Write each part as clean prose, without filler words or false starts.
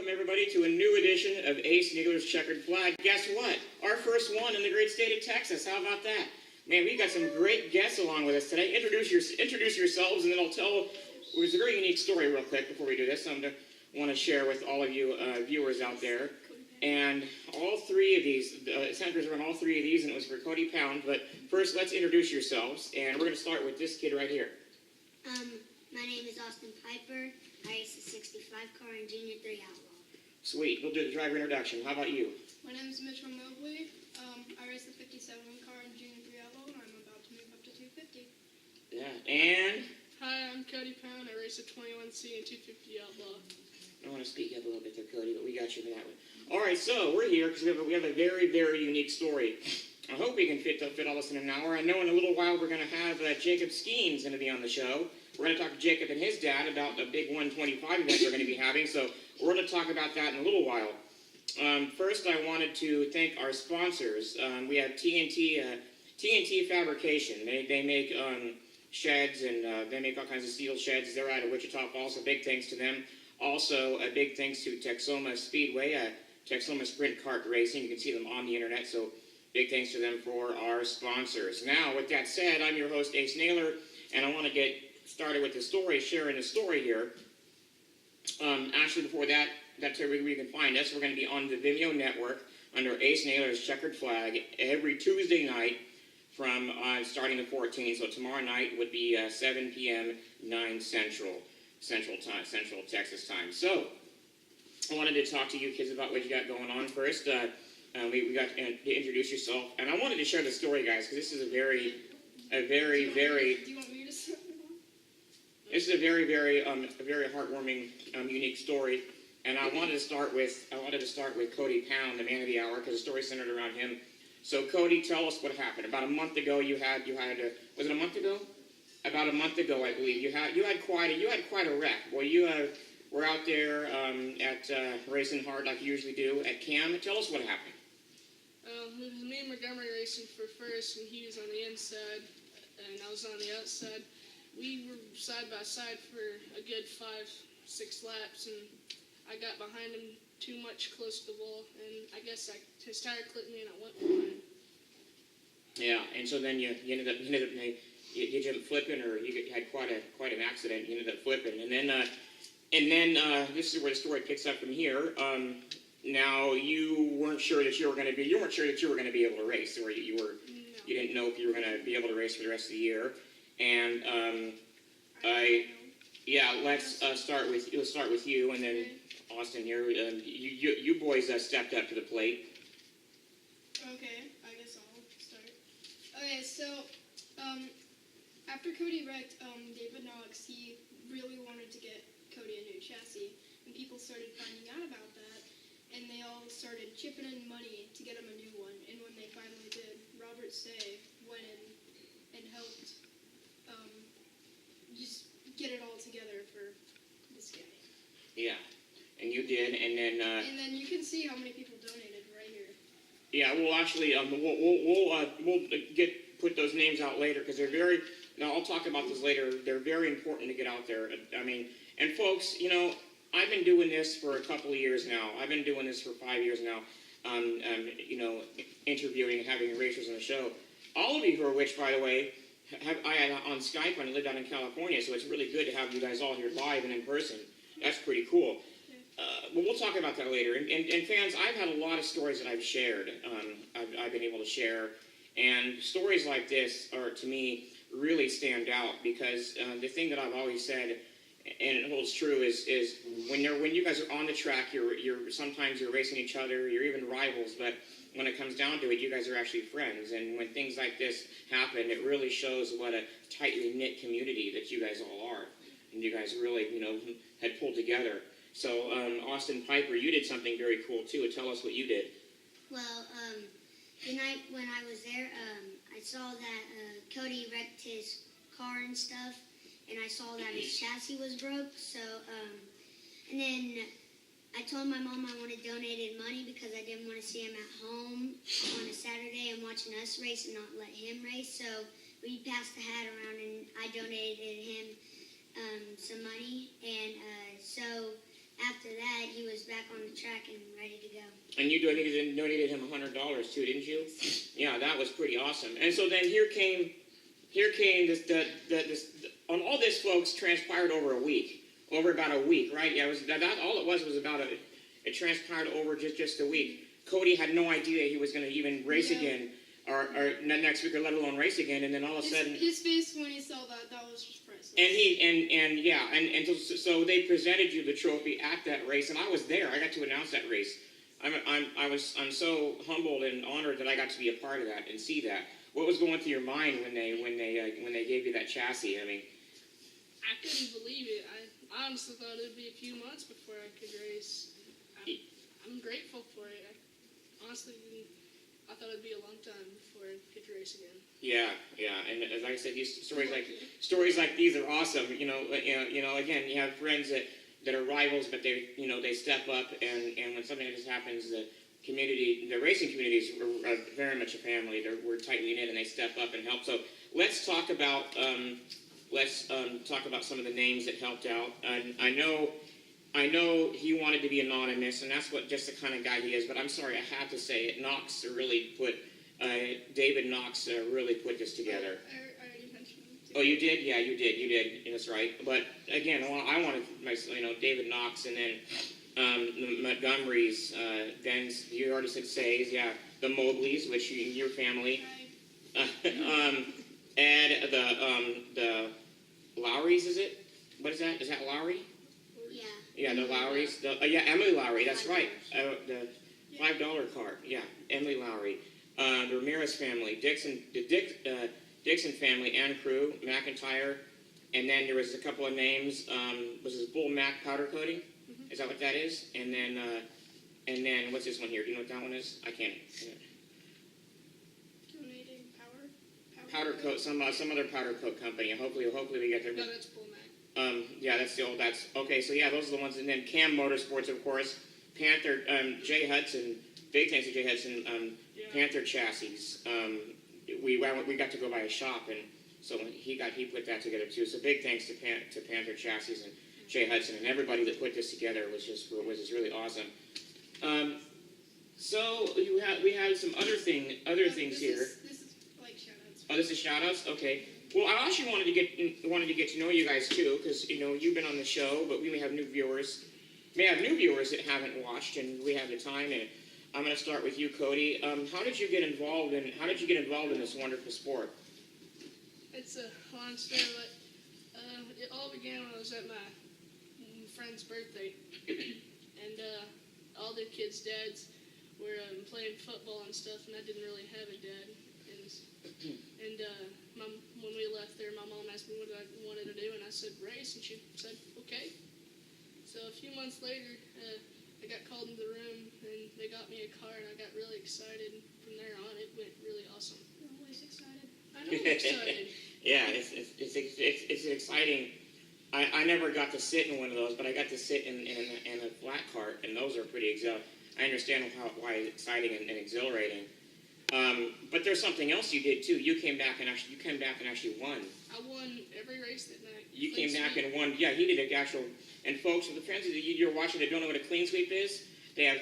welcome everybody to a new edition of Ace Nailor's Checkered Flag. Guess what? Our first one in the great state of Texas. How about that? Man, we got some great guests along with us today. Introduce yourselves, and then I'll tell. There's a very unique story real quick before we do this. I want to share with all of you viewers out there. And all three of these, senators are on all three of these, and it was for Cody Pound. But first, let's introduce yourselves, and we're going to start with this kid right here. My name is Austin Piper. I race a 65 car in Junior 3 Outlaw. Sweet. We'll do the driver introduction. How about you? My name is Mitchell Mobley. I race the 57 car in Junior 3 Outlaw, and I'm about to move up to 250. Yeah. And? Hi, I'm Cody Pound. I race a 21C and 250 Outlaw. I want to speak up a little bit there, Cody, but we got you for that one. All right, so we're here because we have a very, very unique story. I hope we can fit all this in an hour. I know in a little while we're going to have Jacob Skeen going to be on the show. We're going to talk to Jacob and his dad about the big 125 event they're going to be having, so we're going to talk about that in a little while. First, I wanted to thank our sponsors. We have TNT Fabrication. They make sheds, and they make all kinds of steel sheds. They're out of Wichita Falls, so big thanks to them. Also, a big thanks to Texoma Speedway, Texoma Sprint Kart Racing. You can see them on the internet, so big thanks to them for our sponsors. Now, with that said, I'm your host, Ace Nailor, and I want to get started with the story, sharing the story here. Actually, before that's where you can find us. We're going to be on the Vimeo network under Ace Nailor's Checkered Flag every Tuesday night from starting the 14th. So tomorrow night would be 7 p.m., 9 Central Texas time. So I wanted to talk to you kids about what you got going on first. We got to introduce yourself, and I wanted to share the story, guys, because this is a very Do you want me to start? This is a very heartwarming, unique story, and I wanted to start with Cody Pound, the man of the hour, because the story's centered around him. So, Cody, tell us what happened. About a month ago, was it a month ago? About a month ago, I believe you had quite a wreck. Well, you were out there at racing hard like you usually do at Kam. Tell us what happened. It was me and Montgomery racing for first, and he was on the inside, and I was on the outside. We were side by side for a good 5-6 laps, and I got behind him too much close to the wall, and I guess his tire clipped me, and I went behind. Yeah, and so then you ended up flipping, or you had quite an accident. You ended up flipping, and then this is where the story picks up from here. Now you weren't sure that you were going to be able to race, or you didn't know if you were going to be able to race for the rest of the year. And let's start with you, and then Austin here. You boys stepped up to the plate. Okay, I guess I'll start. Okay, so after Cody wrecked David Knox, he really wanted to get Cody a new chassis, and people started finding out about that, and they all started chipping in money to get him a new one. And when they finally did, Robert Say went in and helped just get it all together for this guy. Yeah, and you did, and then you can see how many people donated right here. Yeah, well, actually, we'll put those names out later because they're very. Now, I'll talk about this later. They're very important to get out there. I mean, and folks, I've been doing this for a couple of years now. I've been doing this for 5 years now. Interviewing and having racers on the show. All of you who are which, by the way, I had on Skype when I lived out in California, so it's really good to have you guys all here live and in person. That's pretty cool. But we'll talk about that later. And fans, I've had a lot of stories that I've shared. I've been able to share, and stories like this are, to me, really stand out because the thing that I've always said, and it holds true, is when you guys are on the track, you're sometimes you're racing each other, you're even rivals, but when it comes down to it, you guys are actually friends. And when things like this happen, it really shows what a tightly knit community that you guys all are, and you guys really had pulled together. So Austin Piper, you did something very cool too. Tell us what you did. Well, the night when I was there, I saw that Cody wrecked his car and stuff, and I saw that his chassis was broke. So, and then I told my mom I wanted donated money because I didn't want to see him at home on a Saturday and watching us race and not let him race. So we passed the hat around, and I donated him some money. And so after that, he was back on the track and ready to go. And you donated him $100 too, didn't you? Yeah, that was pretty awesome. And so then here came this. On all this, folks, transpired over about a week, right? Yeah, it was that all it was about it transpired over just a week. Cody had no idea he was going to even race again, or next week, or let alone race again. And then all of a sudden, his face when he saw that was just priceless. And so they presented you the trophy at that race, and I was there. I got to announce that race. I'm so humbled and honored that I got to be a part of that and see that. What was going through your mind when they gave you that chassis? I mean, I couldn't believe it. I honestly thought it would be a few months before I could race. I'm grateful for it. I thought it'd be a long time before I could race again. Yeah, and as I said, these stories like these are awesome. Again, you have friends that are rivals, but they step up, and when something like this happens, the racing communities are very much a family. We're tightly knit, and they step up and help. So let's talk about some of the names that helped out. I know he wanted to be anonymous, and that's just the kind of guy he is. But I'm sorry, I have to say it. David Knox really put this together. I already mentioned him too. Oh, you did? Yeah, you did. That's right. But again, I wanted David Knox, and then the Montgomerys. Then you already said Says, yeah. The Mobleys, which your family. And the Lowrys, is it? What is that? Is that Lowry? Yeah. Yeah, the Lowrys. Emily Lowry. That's right. The $5 card. Yeah, Emily Lowry. The Ramirez family, Dixon family and crew, McIntyre, and then there was a couple of names. Was this Bull Mac powder coating? Mm-hmm. Is that what that is? And then what's this one here? Do you know what that one is? I can't. Donating powder coat. Some other powder coat company. Hopefully we get there. No, that's Bull Mac. Yeah, that's okay. So yeah, those are the ones. And then Kam Motorsports, of course. Panther, Jay Hudson. Big thanks to Jay Hudson. Panther chassis. We got to go by a shop, and so he put that together too. So big thanks to Panther chassis and Jay Hudson and everybody that put this together was just really awesome. So we had some other things here. This is like shout-outs. Oh, this is shout-outs? Okay. Well, I actually wanted to get to know you guys too, because you've been on the show, but we may have new viewers that haven't watched, and we have the time. And I'm going to start with you, Cody. How did you get involved in this wonderful sport? It's a long story, but it all began when I was at my friend's birthday, and all the kids' dads were playing football and stuff, and I didn't really have a dad. And when we left there, my mom asked me what I wanted to do, and I said race, and she said okay. So a few months later, I got called into the room, and they got me a car, and I got really excited. From there on, it went really awesome. I'm always excited. I know I'm excited. Yeah, it's exciting. I never got to sit in one of those, but I got to sit in a flat cart, and those are pretty exhilarating. I understand why it's exciting and exhilarating. But there's something else you did too. You came back and actually won. I won every race that night. You came back and won. Yeah, he did an actual. And folks, for the friends that you're watching that don't know what a clean sweep is, they have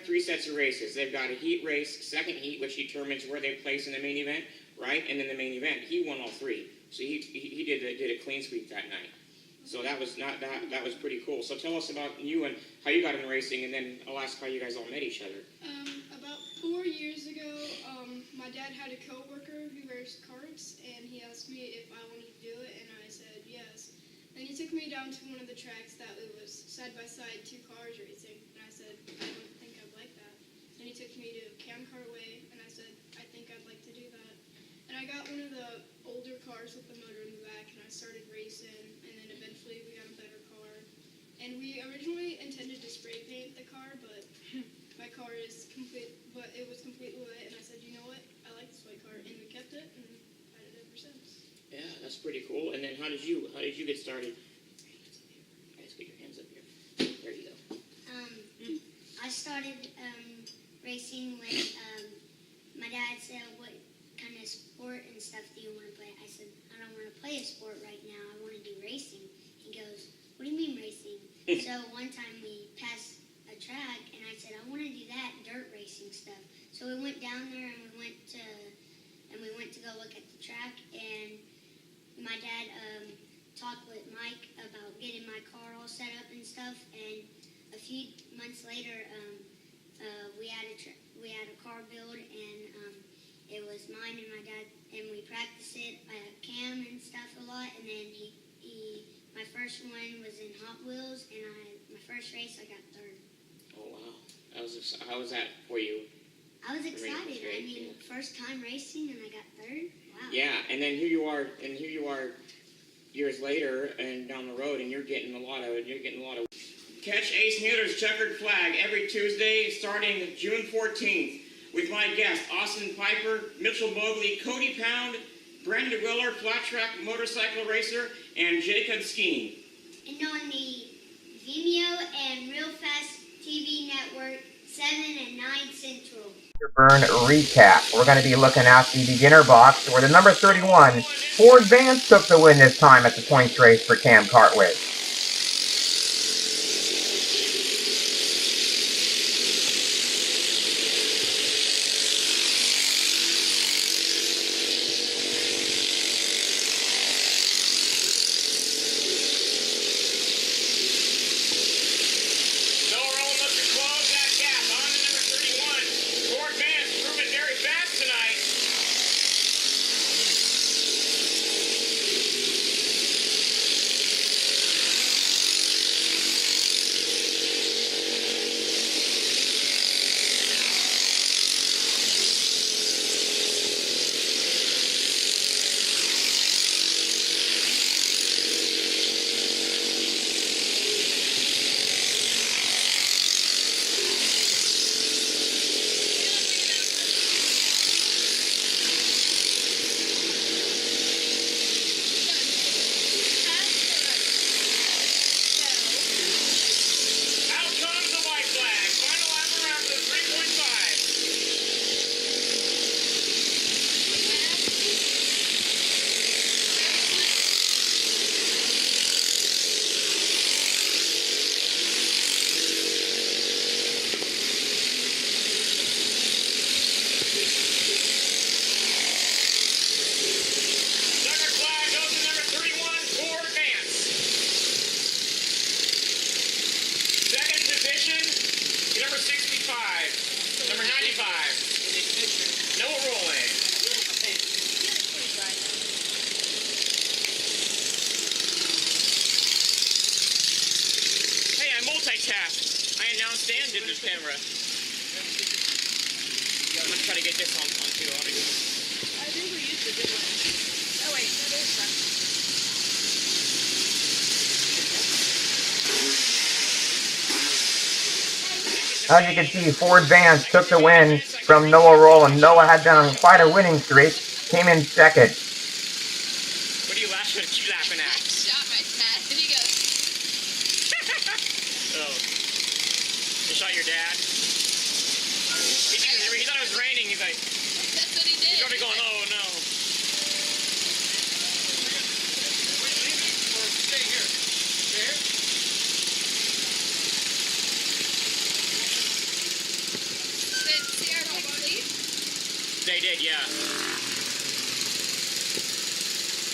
3 sets of races. They've got a heat race, second heat, which determines where they place in the main event, right? And then the main event. He won all 3. So he did a clean sweep that night. So that was pretty cool. So tell us about you and how you got into racing, and then I'll ask how you guys all met each other. About 4 years ago, my dad had a coworker who raced karts, and he asked me if I wanted to do it, and I said yes. Then he took me down to one of the tracks that it was side-by-side 2 cars racing, and I said, I don't think I'd like that. Then he took me to Kam Kartway, and I said, I think I'd like to do that. And I got one of the older cars with the motor in the back, and I started racing, and then eventually we got a better car. And we originally intended to spray paint the car, but my car is complete, but it was completely wet, and I said, you know what, I like this white car, and we kept it, and had it ever since. Yeah, that's pretty cool. And then how did you get started? Guys, get your hands up here. There you go. I started racing when my dad said, what kind of sport and stuff do you want to play? I said, I don't want to play a sport right now. I want to do racing. He goes, what do you mean racing? So one time we So we went down there and we went to go look at the track, and my dad talked with Mike about getting my car all set up and stuff. And a few months later, we had a car build, and it was mine and my dad, and we practiced it at Kam and stuff a lot. And then my first one was in Hot Wheels, and my first race I got third. Oh wow! How was that for you? I was excited. First time racing, and I got third. Wow. Yeah, and then here you are years later and down the road, and you're getting a lot of. Catch Ace Nailor's Checkered Flag every Tuesday starting June 14th with my guests Austin Piper, Mitchell Mobley, Cody Pound, Brandon Willer, flat track motorcycle racer, and Jacob Skeen. And on the Vimeo and Real Fast TV network, 7 and 9 Central. Burn recap. We're going to be looking at the beginner box where the number 31 Ford Vance took the win this time at the points race for Kam Kartway. I announced and did this camera. I'm going to try to get this on too. I think we used a good one. Oh wait, no, there's some. As you can see, Ford Vance took the win from Noah Roll, and Noah had been on quite a winning streak, came in second. What are you laughing at? What are you laughing at? Shot my dad. Did he go? Oh. You shot your dad? He thought it was raining. He's like... That's what he did. He's probably going, oh no. Stay here. Here? Did Seaon take the lead? They did, yeah.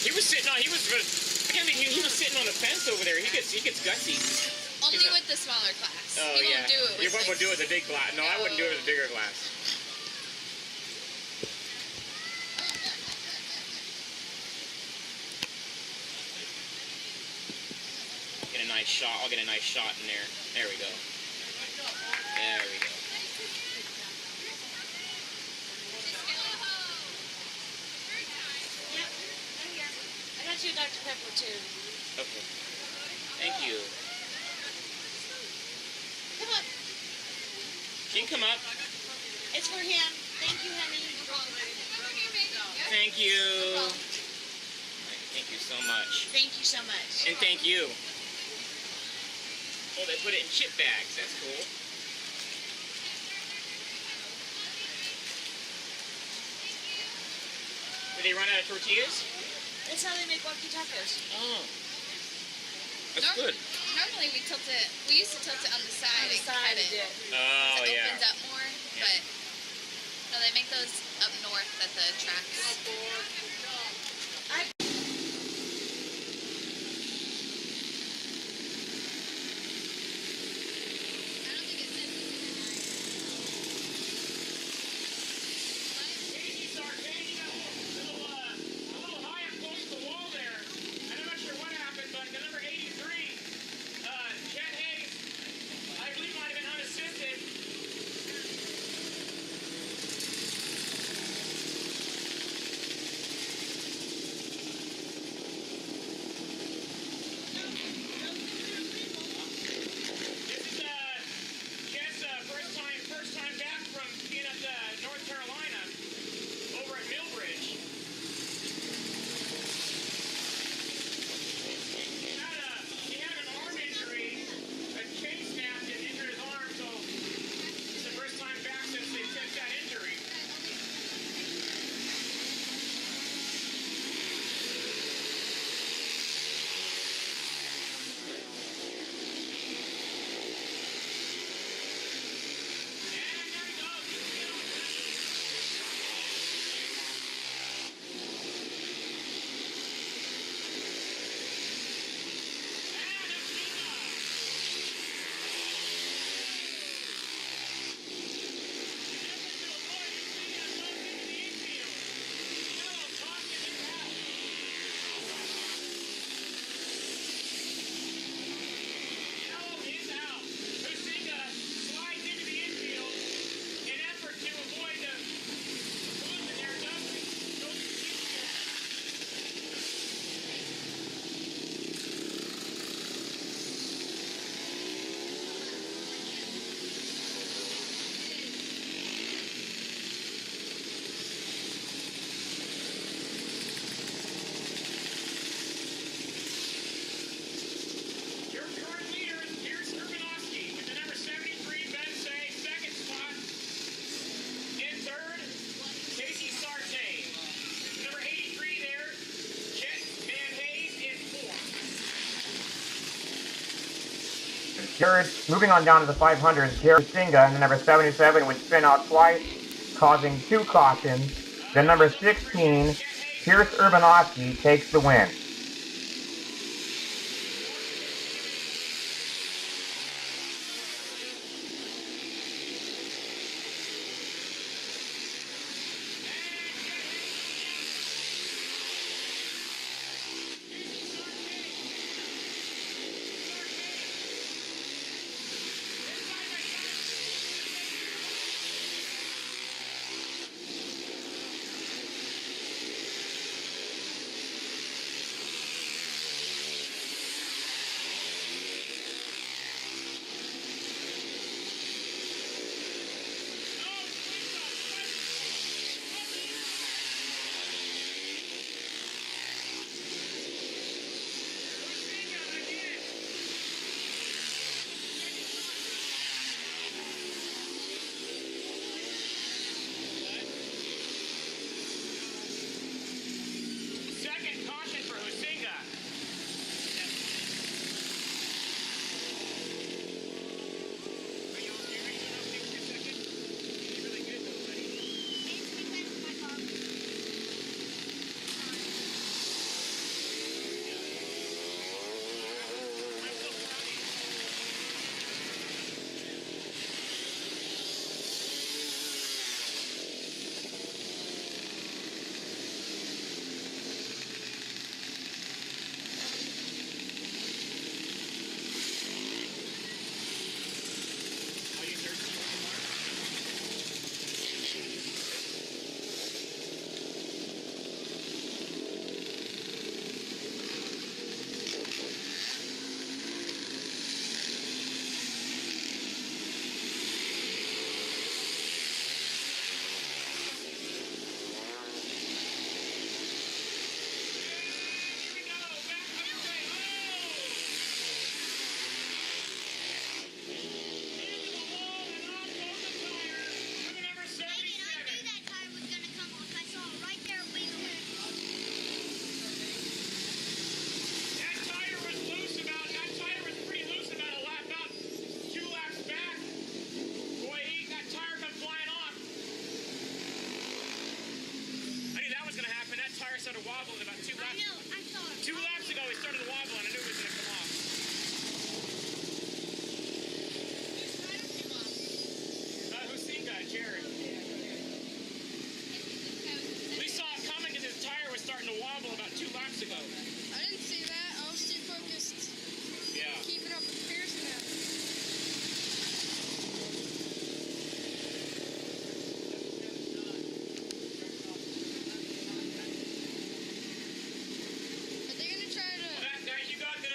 He was sitting on, he was sitting on the fence over there. He gets gutsy. Only with the smaller class. Oh, He yeah. won't do it with You're supposed to do it with the big glass. No, I wouldn't do it with the bigger glass. Get a nice shot. I'll get a nice shot in there. There we go. There we go. I got you a Dr. Pepper too. Okay. Thank you. Come on. She can come up. It's for him. Thank you, honey. Thank you. Thank you so much. Thank you so much. And thank you. Oh, they put it in chip bags. That's cool. Did they run out of tortillas? That's how they make walkie tacos. Oh. That's good. Normally we tilt it. We used to tilt it on the side On the and side cut it. it. Oh, It yeah. opens up more, but make those up north at the tracks. Jared, moving on down to the 500s, Jared Singa in the number 77 would spin out twice, causing 2 cautions. Then number 16, Pierce Urbanowski, takes the win. started wobbling about 2 I laps. know, I saw it. 2 laps ago, it started wobbling. I knew it was going to come off. Who's seen that? Jared. We saw it coming because his tire was starting to wobble about 2 laps ago. I didn't see that. I was too focused Yeah. keeping up with Pearson now. Are they gonna try to? That you got that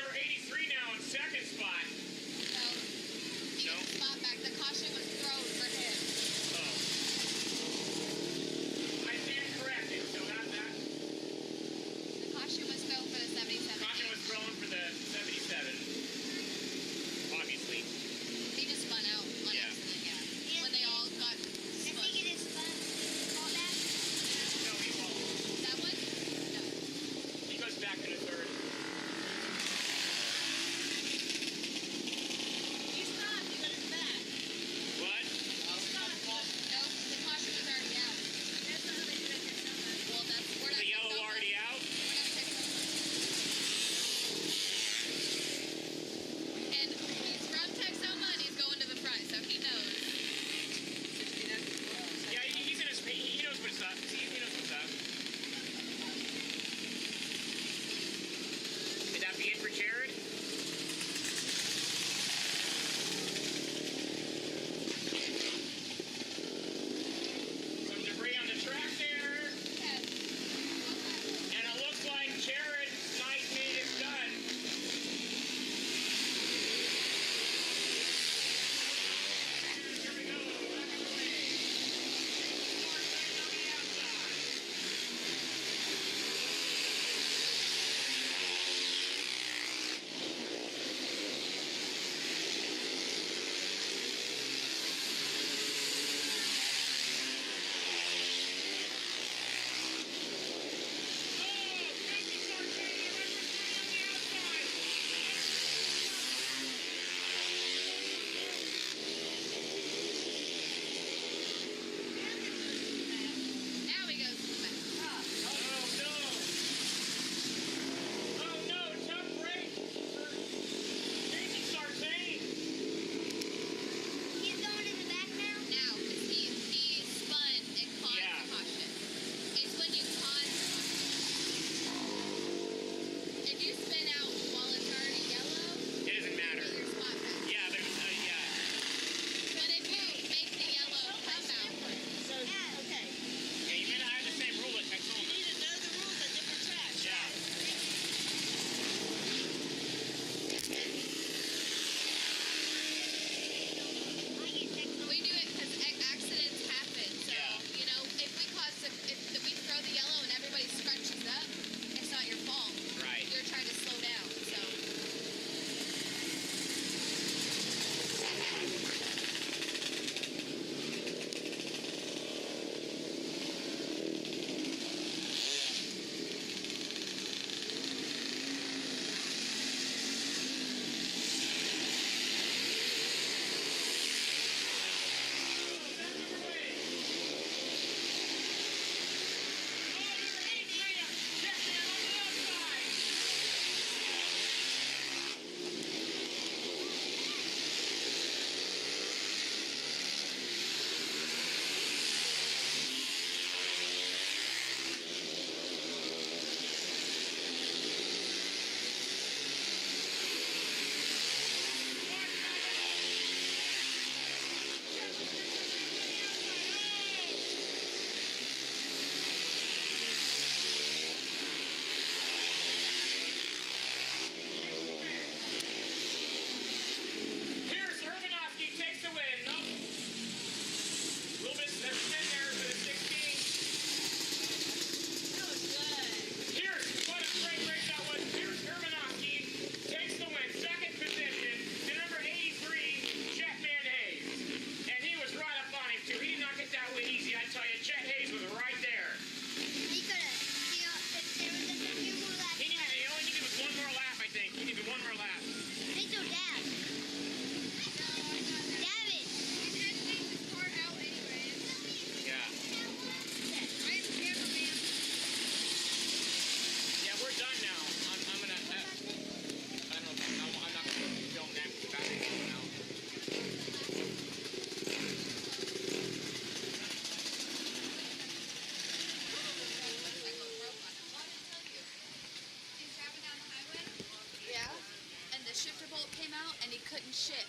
shit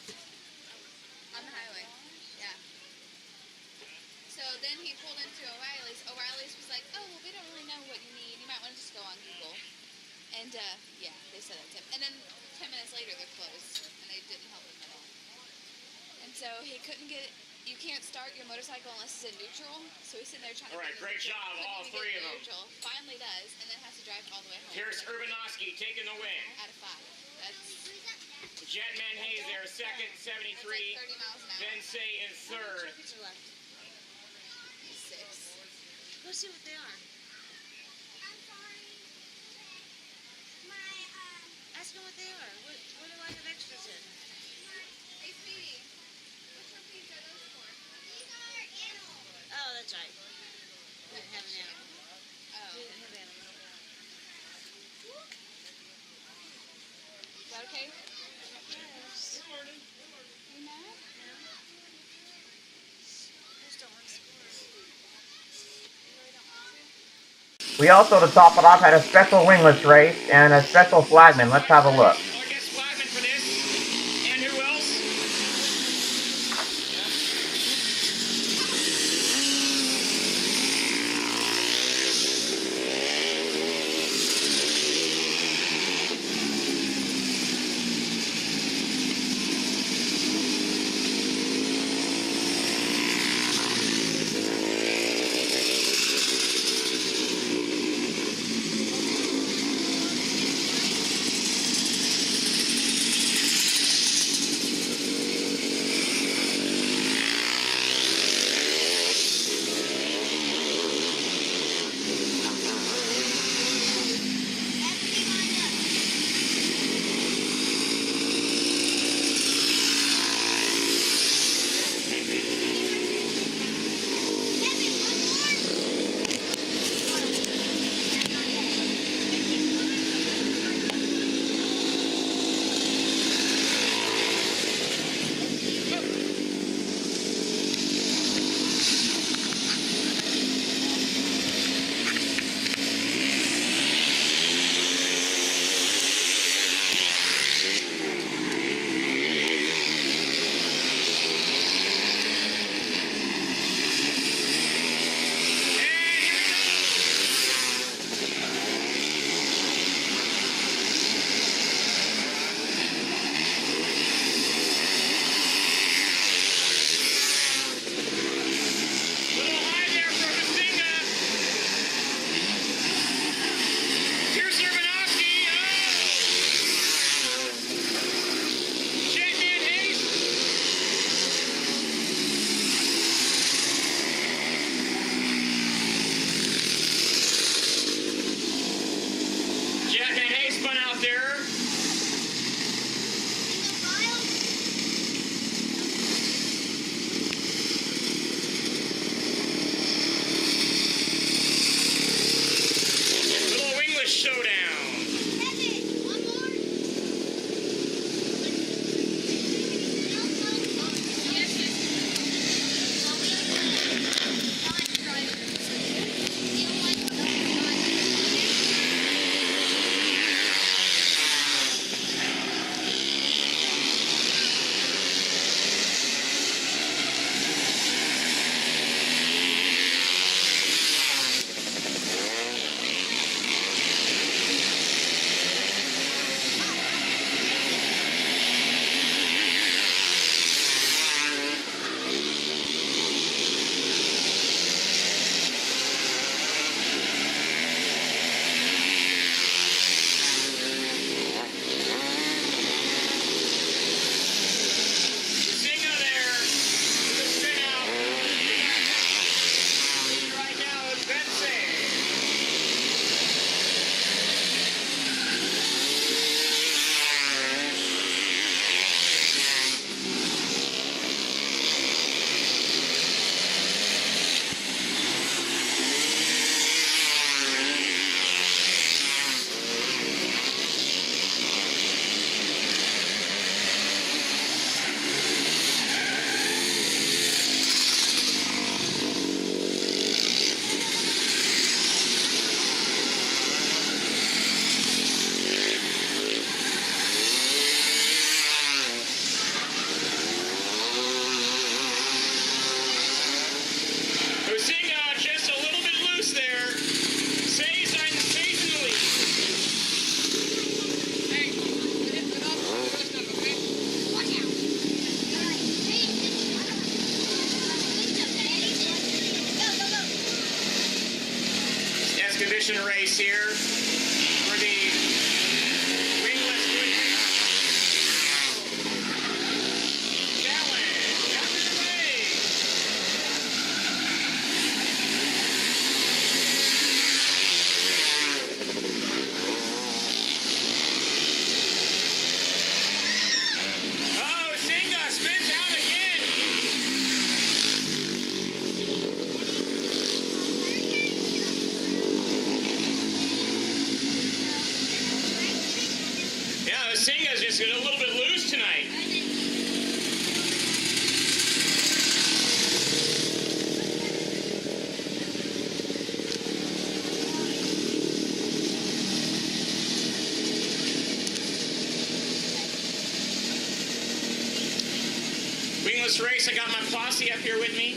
on the highway. Yeah. So then he pulled into O'Reilly's. O'Reilly's was like, oh, well, we don't really know what you need. You might want to just go on Google. And, yeah, they said that to him. And then 10 minutes later, they're closed. And they didn't help him at all. And so he couldn't get, you can't start your motorcycle unless it's in neutral. So he's sitting there trying to All right, get great neutral. job, Couldn't all even three get of them. neutral. Finally does, and then has to drive all the way home. Here's Urbanowski taking the win. Out of 5. That's Jetman Hayes there, second, 73. like 30 miles an hour. Vensay in third. Trophies are left. 6. Go see what they are. I'm sorry. Ask them what they are. What do I have extras in? Hey, Speedy. What trophies are those for? These are animals. Oh, that's right. We didn't have an animal. Oh. We didn't have animals. Is that okay? Yes. You mad? Just don't want to score. You really don't want to? We also, to top it off, had a special wingless race and a special flagman. Let's have a look. Oh, I guess Flagman for this. And who else? exhibition race here for the wingless challenge. Out of the way. Oh, Singa spins out again. Yeah, the Singa's just a little bit loose tonight. Wingless race, I got my posse up here with me.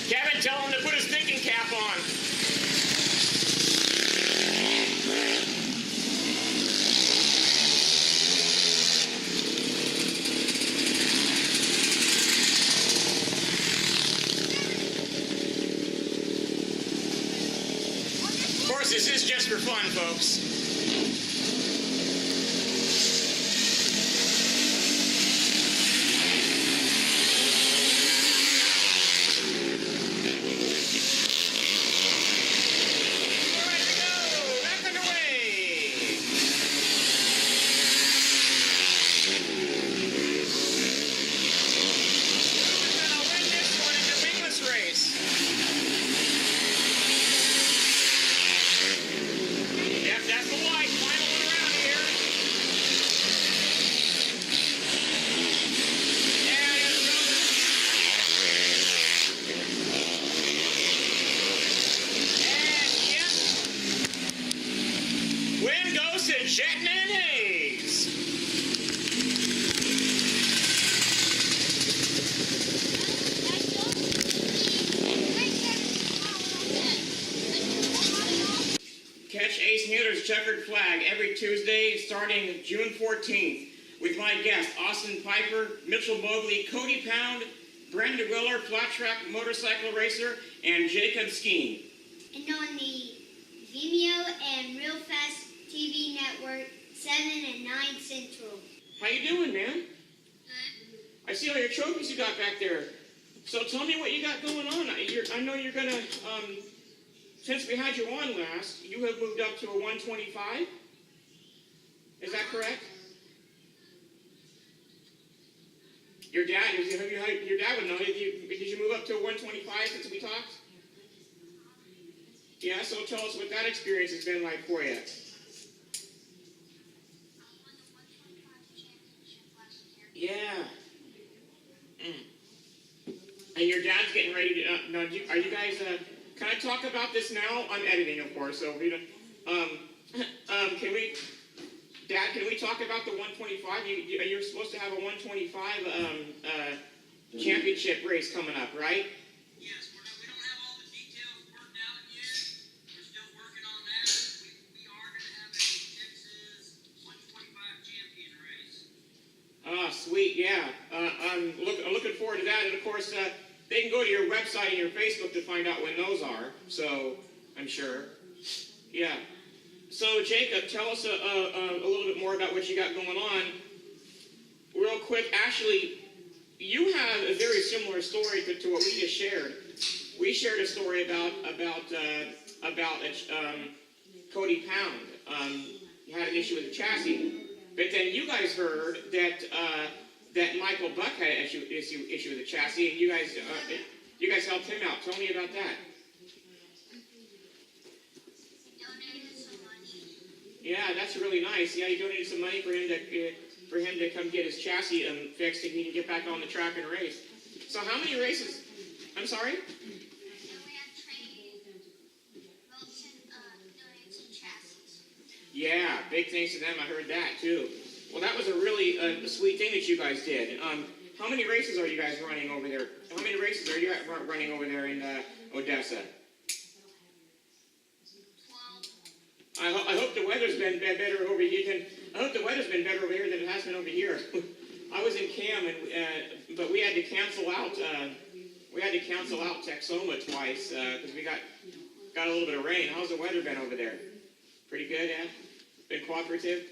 Kevin, tell him to put his thinking cap on. Of course, this is just for fun, folks. Jet mayonnaise. Catch Ace Nailor's Checkered Flag every Tuesday starting June 14th with my guests Austin Piper, Mitchell Mobley, Cody Pound, Brenda Willer, flat track motorcycle racer, and Jacob Skeen. And on the Vimeo and Real Fast TV network, 7 and 9 Central. How you doing, man? I see all your trophies you got back there. So tell me what you got going on. I know you're gonna, since we had you on last, you have moved up to a 125. Is that correct? Your dad would know. Did you move up to a 125 since we talked? Yeah, so tell us what that experience has been like for you. Yeah. And your dad's getting ready to. Are you guys? Can I talk about this now? I'm editing, of course. So we don't. Can we? Dad, can we talk about the 125? You're supposed to have a 125 championship race coming up, right? Yes, we don't have all the details worked out yet. We're still working on that. We are going to have a Texas 125 champion race. Ah, sweet, yeah. I'm looking forward to that. And of course, they can go to your website and your Facebook to find out when those are. So, I'm sure. Yeah. So, Jacob, tell us a little bit more about what you got going on. Real quick, actually, you have a very similar story to what we just shared. We shared a story about Cody Pound. You had an issue with the chassis, but then you guys heard that Michael Buck had an issue with the chassis, and you guys helped him out. Tell me about that. Donated some money Yeah, that's really nice. Yeah, you donated some money for him to come get his chassis fixed and he can get back on the track and race. So how many races? I'm sorry? And we had Trey Wilson donate some chassis. Yeah, big thanks to them. I heard that too. Well, that was a really sweet thing that you guys did. How many races are you guys running over there? How many races are you running over there in Odessa? 12. I hope the weather's been better over here. I hope the weather's been better over here than it has been over here. I was in Kam, but we had to cancel out. We had to cancel out Texoma twice because we got a little bit of rain. How's the weather been over there? Pretty good, yeah. Been cooperative.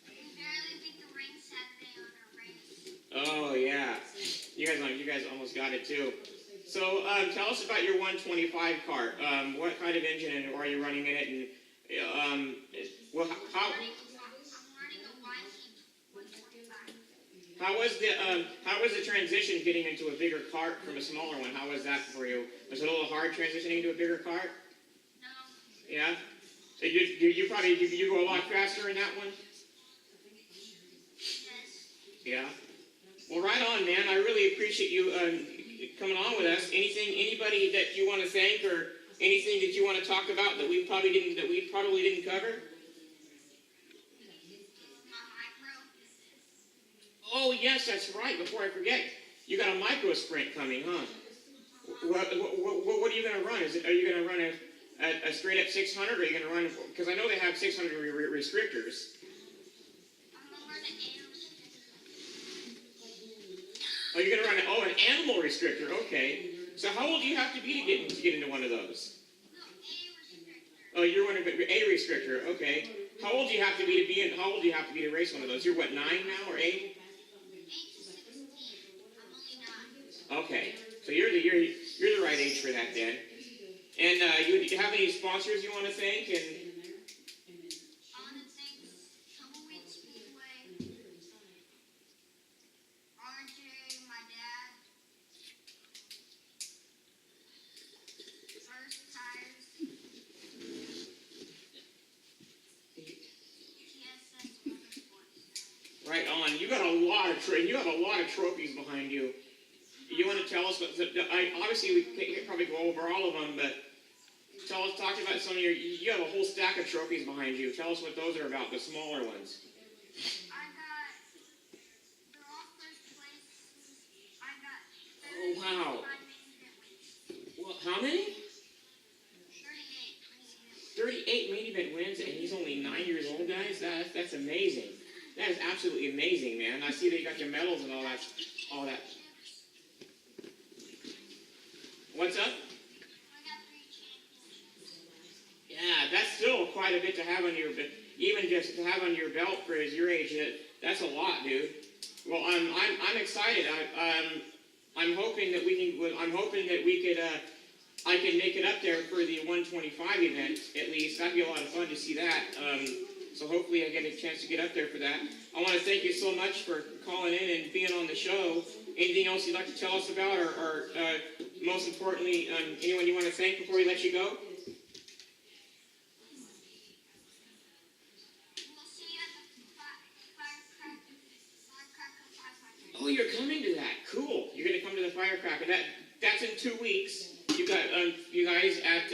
We barely beat the rain Saturday on our race. Oh yeah, you guys almost got it too. So tell us about your 125 cart. What kind of engine are you running in it? And well, how I'm running a YT 125. how was the transition getting into a bigger cart from a smaller one? How was that for you? Was it a little hard transitioning into a bigger cart? No. Yeah. So you probably go a lot faster in that one. Yes. Yeah. Well, right on, man. I really appreciate you coming on with us. Anybody that you want to thank or anything that you want to talk about that we probably didn't cover? My micro. Oh yes, that's right. Before I forget, you got a micro sprint coming, huh? What are you going to run? Are you going to run a straight up 600, or are you going to run? Because I know they have 600 restrictors. I'm going to run an animal. Oh, you're going to run an animal restrictor. Okay. So how old do you have to be to get into one of those? No, a restrictor. Oh, you're running a restrictor. Okay. How old do you have to be How old do you have to be to race one of those? You're what, 9 now or 8? 8 to 16. I'm only 9. Okay. So you're the right age for that then. And you have any sponsors you want to thank? And I want to thank Tumbleweed Speedway, RJ, my dad, First Tires, TSS Motorsports. right on. You got a lot of trophies behind you. You want to tell us obviously we can't probably go over all of them, but talk about some of you have a whole stack of trophies behind you. Tell us what those are about, the smaller ones. They're all first place. I got Oh, wow. 35 Well, how many? 38 38 main event wins, and he's only 9 years old, guys. That's amazing. That is absolutely amazing, man. I see that you got your medals and all that. What's up? I got 3 championships. Yeah, that's still quite a bit to have on your, even just to have on your belt for your age. That's a lot, dude. Well, I'm excited. I'm hoping that we can. I'm hoping that we could. I can make it up there for the 125 event at least. That'd be a lot of fun to see that. So hopefully I get a chance to get up there for that. I want to thank you so much for calling in and being on the show. Anything else you'd like to tell us about, or most importantly, anyone you want to thank before we let you go? We'll see you at the firecracker 500. Oh, you're coming to that. Cool. You're going to come to the firecracker. That's in 2 weeks. You got you guys at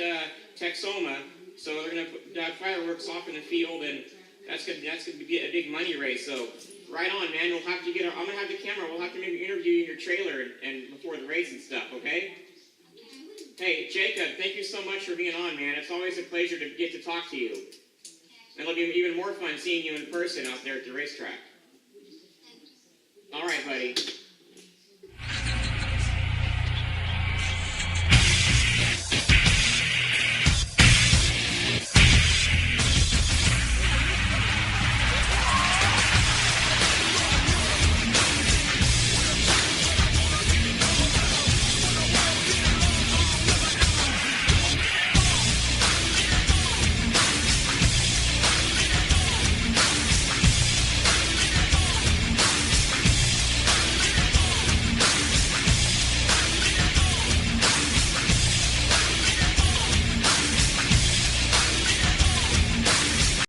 Texoma, so they're going to put fireworks off in the field, and that's going to be a big money race. So right on, man. We'll have to I'm going to have the camera. We'll have to maybe interview you in your trailer and before the race and stuff. Okay? Hey, Jacob, thank you so much for being on, man. It's always a pleasure to get to talk to you. And it'll be even more fun seeing you in person out there at the racetrack. All right, buddy.